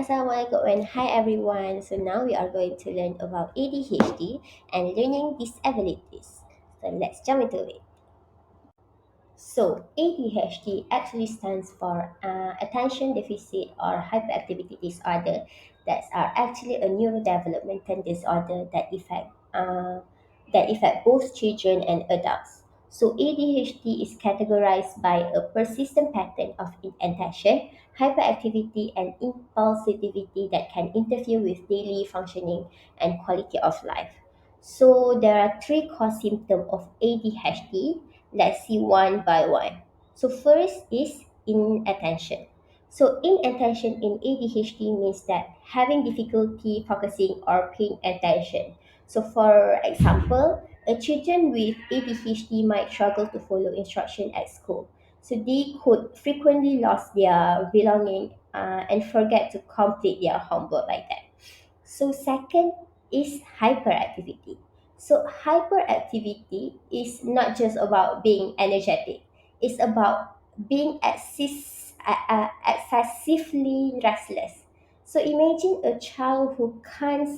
Assalamualaikum and hi everyone. So now we are going to learn about ADHD and learning disabilities. So let's jump into it. So ADHD actually stands for attention deficit or hyperactivity disorder that are actually a neurodevelopmental disorder that affect both children and adults. So ADHD is categorized by a persistent pattern of inattention, hyperactivity, and impulsivity that can interfere with daily functioning and quality of life. So there are three core symptoms of ADHD. Let's see one by one. So first is inattention. So inattention in ADHD means that having difficulty focusing or paying attention. So for example, a children with ADHD might struggle to follow instruction at school. So they could frequently lose their belonging and forget to complete their homework like that. So second is hyperactivity. So hyperactivity is not just about being energetic. It's about being excessively restless. So imagine a child who can't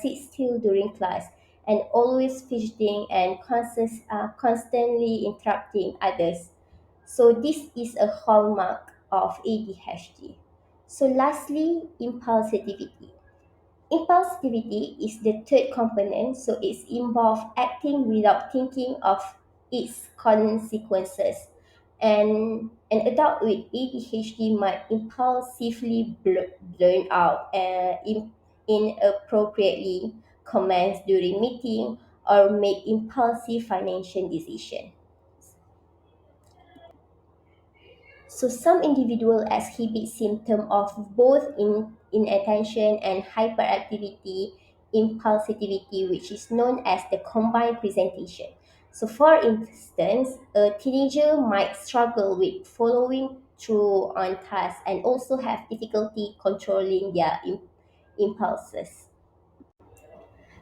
sit still during class and always fidgeting and constantly interrupting others. So this is a hallmark of ADHD. So lastly, impulsivity. Impulsivity is the third component, so it's involved acting without thinking of its consequences. And an adult with ADHD might impulsively blurt out inappropriately comments during meeting or make impulsive financial decisions. So some individuals exhibit symptoms of both inattention and hyperactivity, impulsivity, which is known as the combined presentation. So for instance, a teenager might struggle with following through on tasks and also have difficulty controlling their impulses.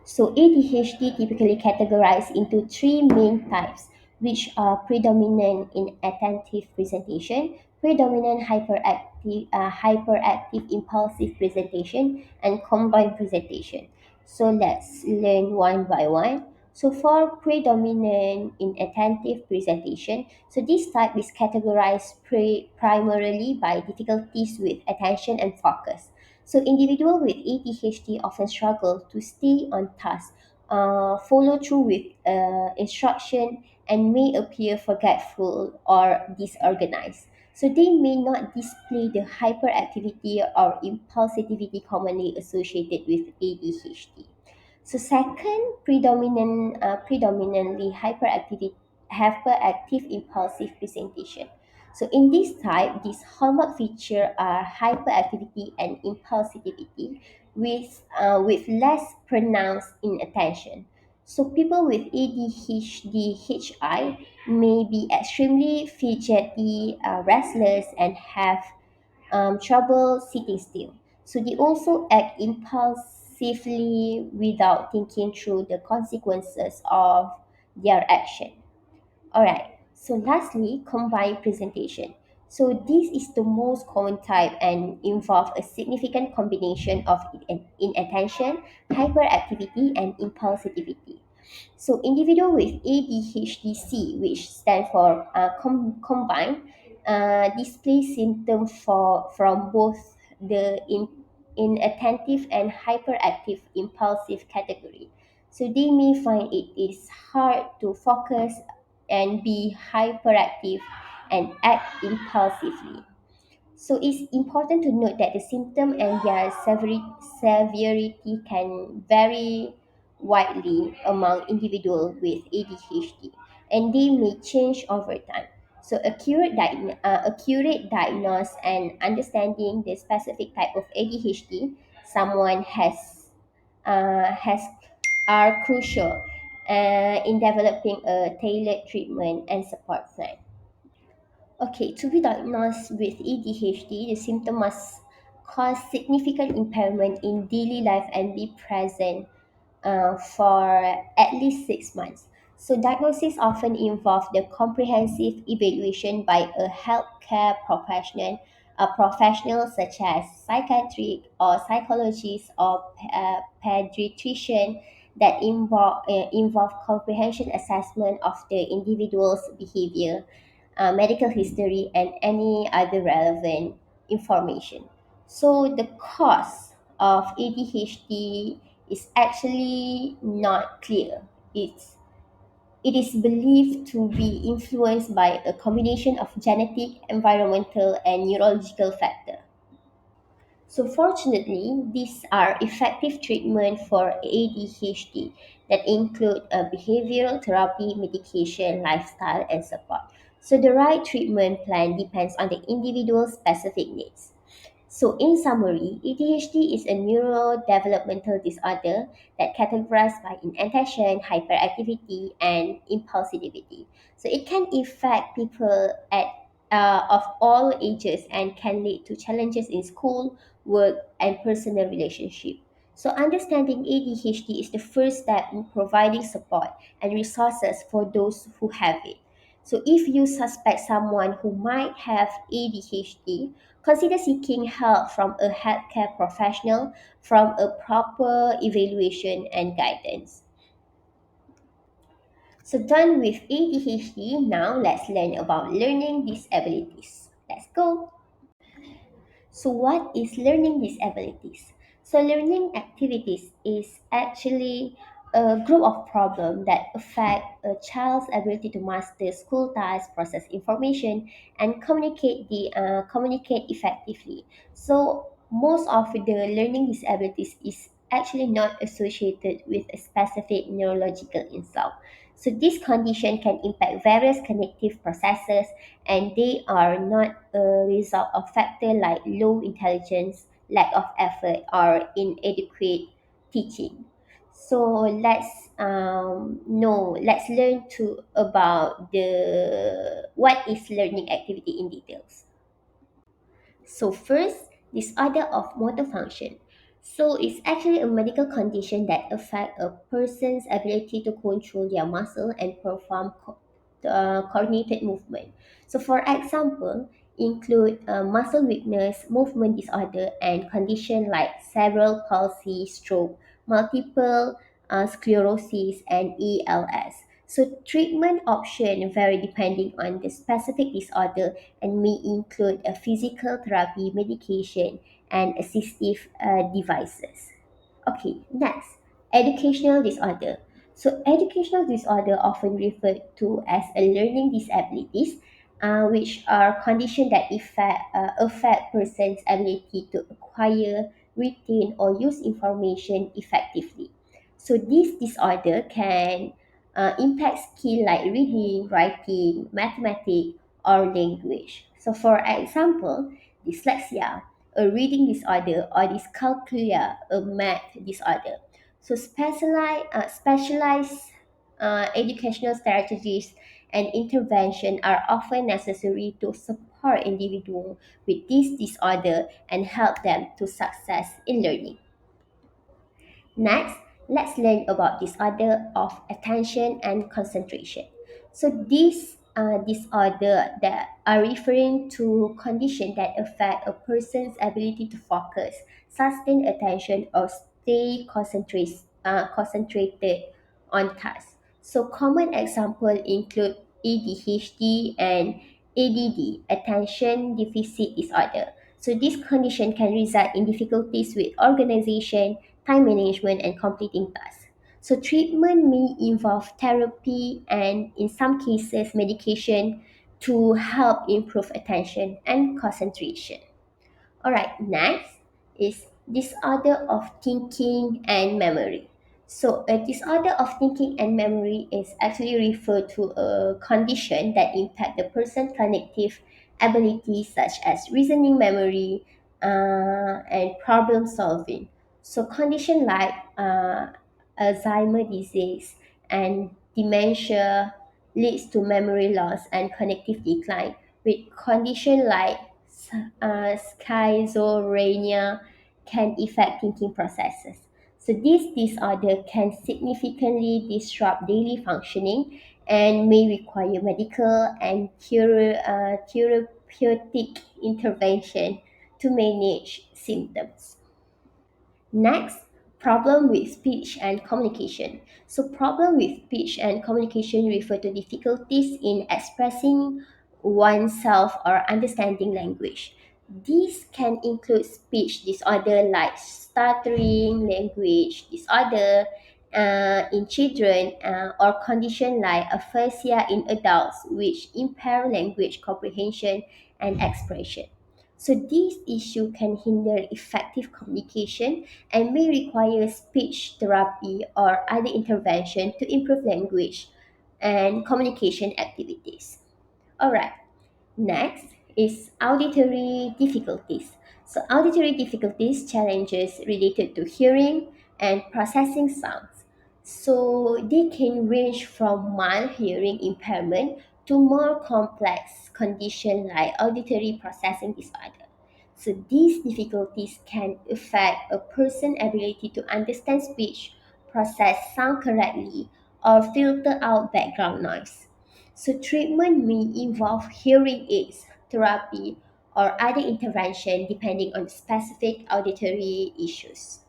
So ADHD typically categorized into three main types, which are predominant in attentive presentation, predominant hyperactive impulsive presentation, and combined presentation. So let's learn one by one. So for predominant in attentive presentation, so this type is categorized primarily by difficulties with attention and focus. So individuals with ADHD often struggle to stay on task, follow through with instruction, and may appear forgetful or disorganized. So they may not display the hyperactivity or impulsivity commonly associated with ADHD. So second, predominantly hyperactive impulsive presentation. So in this type, these hallmark feature are hyperactivity and impulsivity with less pronounced inattention. So people with ADHD may be extremely fidgety, restless, and have trouble sitting still. So they also act impulsively without thinking through the consequences of their action. Alright, so lastly, combined presentation. So this is the most common type and involve a significant combination of inattention, hyperactivity, and impulsivity. So individual with ADHDC, which stand for combined, display symptoms from both the inattentive and hyperactive impulsive category. So they may find it is hard to focus and be hyperactive and act impulsively. So it's important to note that the symptom and their severity can vary widely among individuals with ADHD, and they may change over time. So accurate diagnosis and understanding the specific type of ADHD someone has are crucial in developing a tailored treatment and support plan. Okay, to be diagnosed with ADHD, the symptom must cause significant impairment in daily life and be present for at least 6 months. So, diagnosis often involve the comprehensive evaluation by a healthcare professional Professionals such as psychiatric or psychologists or pediatrician that involve comprehension assessment of the individual's behavior, medical history, and any other relevant information. So the cause of ADHD is actually not clear. It is believed to be influenced by a combination of genetic, environmental, and neurological factors. So fortunately, these are effective treatment for ADHD that include behavioral therapy, medication, lifestyle, and support. So the right treatment plan depends on the individual's specific needs. So, in summary, ADHD is a neurodevelopmental disorder that categorized by inattention, hyperactivity, and impulsivity. So, it can affect people of all ages and can lead to challenges in school, work, and personal relationship. So, understanding ADHD is the first step in providing support and resources for those who have it. So, if you suspect someone who might have ADHD, consider seeking help from a healthcare professional from a proper evaluation and guidance. So done with ADHD, now let's learn about learning disabilities. Let's go. So, what is learning disabilities? So, learning activities is actually a group of problems that affect a child's ability to master school tasks, process information, and communicate effectively. So, most of the learning disabilities is actually not associated with a specific neurological insult. So, this condition can impact various cognitive processes and they are not a result of factors like low intelligence, lack of effort, or inadequate teaching. So let's learn to about the what is learning activity in details. So first, disorder of motor function. So it's actually a medical condition that affects a person's ability to control their muscle and perform coordinated movement. So for example, include muscle weakness, movement disorder, and condition like cerebral palsy, stroke, multiple sclerosis, and ELS. So treatment options vary depending on the specific disorder and may include a physical therapy, medication, and assistive devices. Okay, next, educational disorder. So, educational disorder often referred to as a learning disabilities, which are conditions that affect person's ability to acquire, retain, or use information effectively. So, this disorder can impact skill like reading, writing, mathematics, or language. So, for example, dyslexia, a reading disorder, or dyscalculia, a math disorder. So specialized educational strategies and intervention are often necessary to support individuals with this disorder and help them to success in learning. Next, let's learn about disorder of attention and concentration. So these disorder that are referring to condition that affect a person's ability to focus, sustain attention, or concentrated on tasks. So common example include ADHD and ADD, attention deficit disorder. So this condition can result in difficulties with organization, time management, and completing tasks. So, treatment may involve therapy and, in some cases, medication to help improve attention and concentration. All right, next is disorder of thinking and memory. So, a disorder of thinking and memory is actually referred to a condition that impact the person's cognitive abilities such as reasoning memory and problem solving. So, condition like Alzheimer disease and dementia leads to memory loss and cognitive decline, with condition like schizophrenia can affect thinking processes. So this disorder can significantly disrupt daily functioning and may require medical and therapeutic intervention to manage symptoms. Next, problem with speech and communication. So, problem with speech and communication refer to difficulties in expressing oneself or understanding language. These can include speech disorder like stuttering, language disorder in children, or condition like aphasia in adults, which impair language comprehension and expression. So this issue can hinder effective communication and may require speech therapy or other intervention to improve language and communication activities. Alright, next is auditory difficulties. So auditory difficulties challenges related to hearing and processing sounds. So they can range from mild hearing impairment to more complex condition like auditory processing disorder. So these difficulties can affect a person's ability to understand speech, process sound correctly, or filter out background noise. So treatment may involve hearing aids, therapy, or other intervention depending on specific auditory issues.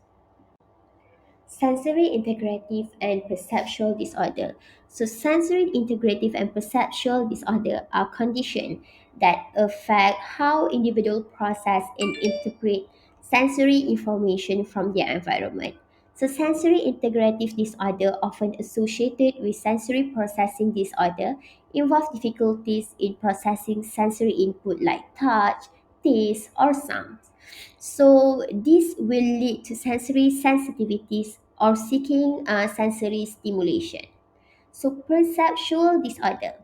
Sensory integrative and perceptual disorder. So sensory integrative and perceptual disorder are conditions that affect how individuals process and interpret sensory information from their environment. So sensory integrative disorder, often associated with sensory processing disorder, involve difficulties in processing sensory input like touch, taste, or sound. So this will lead to sensory sensitivities or seeking sensory stimulation. So perceptual disorder.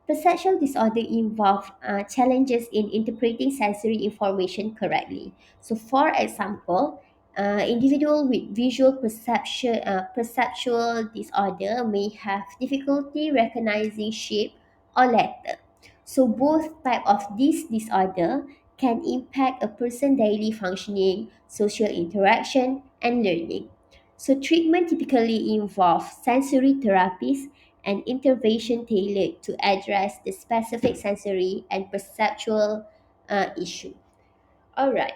Perceptual disorder involve challenges in interpreting sensory information correctly. So for example, individual with visual perceptual disorder may have difficulty recognizing shape or letter. So both type of this disorder can impact a person's daily functioning, social interaction, and learning. So treatment typically involves sensory therapies and intervention tailored to address the specific sensory and perceptual issue. All right.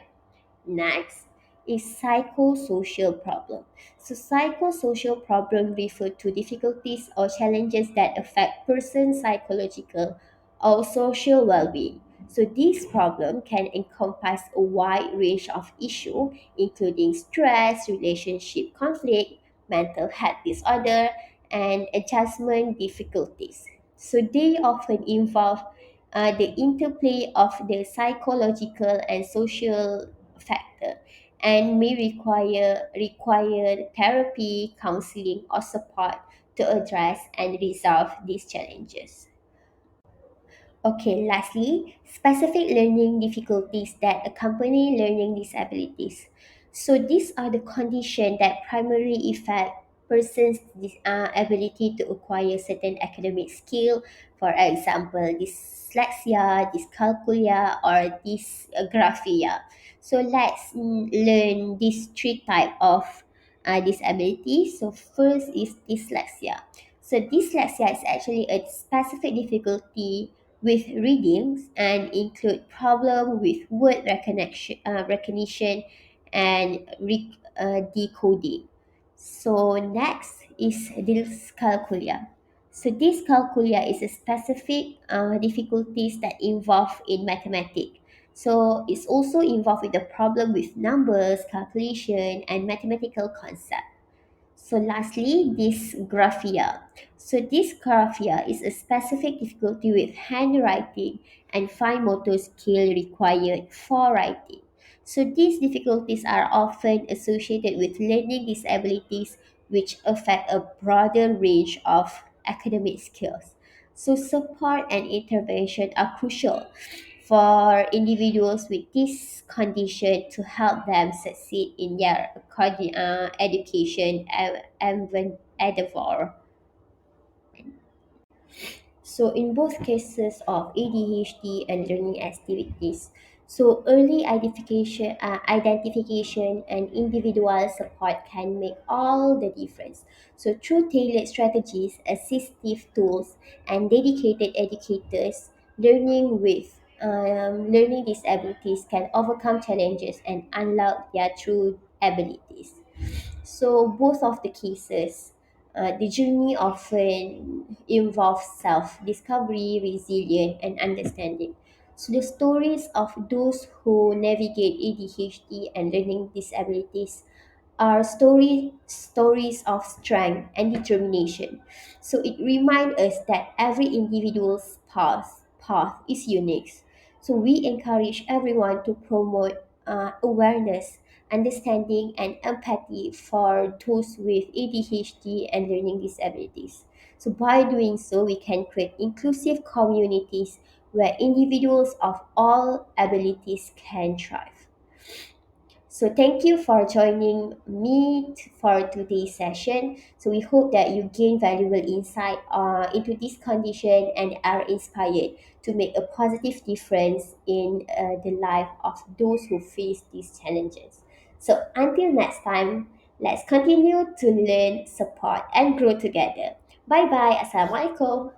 Next is psychosocial problem. So psychosocial problem refer to difficulties or challenges that affect person's psychological or social well-being. So this problem can encompass a wide range of issues, including stress, relationship conflict, mental health disorder, and adjustment difficulties. So they often involve the interplay of the psychological and social factor and may require therapy, counseling, or support to address and resolve these challenges. Okay, lastly, specific learning difficulties that accompany learning disabilities. So these are the conditions that primarily affect person's ability to acquire certain academic skill, for example, dyslexia, dyscalculia, or dysgraphia. So let's learn these three type of disabilities. So first is dyslexia. So dyslexia is actually a specific difficulty with readings and include problem with word recognition and decoding. So next is dyscalculia. So dyscalculia is a specific difficulties that involve in mathematics. So it's also involved with the problem with numbers, calculation, and mathematical concept. So lastly, dysgraphia. So dysgraphia is a specific difficulty with handwriting and fine motor skill required for writing. So these difficulties are often associated with learning disabilities which affect a broader range of academic skills. So support and intervention are crucial for individuals with this condition to help them succeed in their education and endeavor. So in both cases of ADHD and learning activities, so early identification and individual support can make all the difference. So through tailored strategies, assistive tools, and dedicated educators, learning with learning disabilities can overcome challenges and unlock their true abilities. So, both of the cases, the journey often involves self discovery, resilience, and understanding. So, the stories of those who navigate ADHD and learning disabilities are stories of strength and determination. So it reminds us that every individual's path is unique. So we encourage everyone to promote awareness, understanding, and empathy for those with ADHD and learning disabilities. So by doing so, we can create inclusive communities where individuals of all abilities can thrive. So thank you for joining me for today's session. So we hope that you gain valuable insight into this condition and are inspired to make a positive difference in the life of those who face these challenges. So until next time, let's continue to learn, support, and grow together. Bye bye. Assalamualaikum.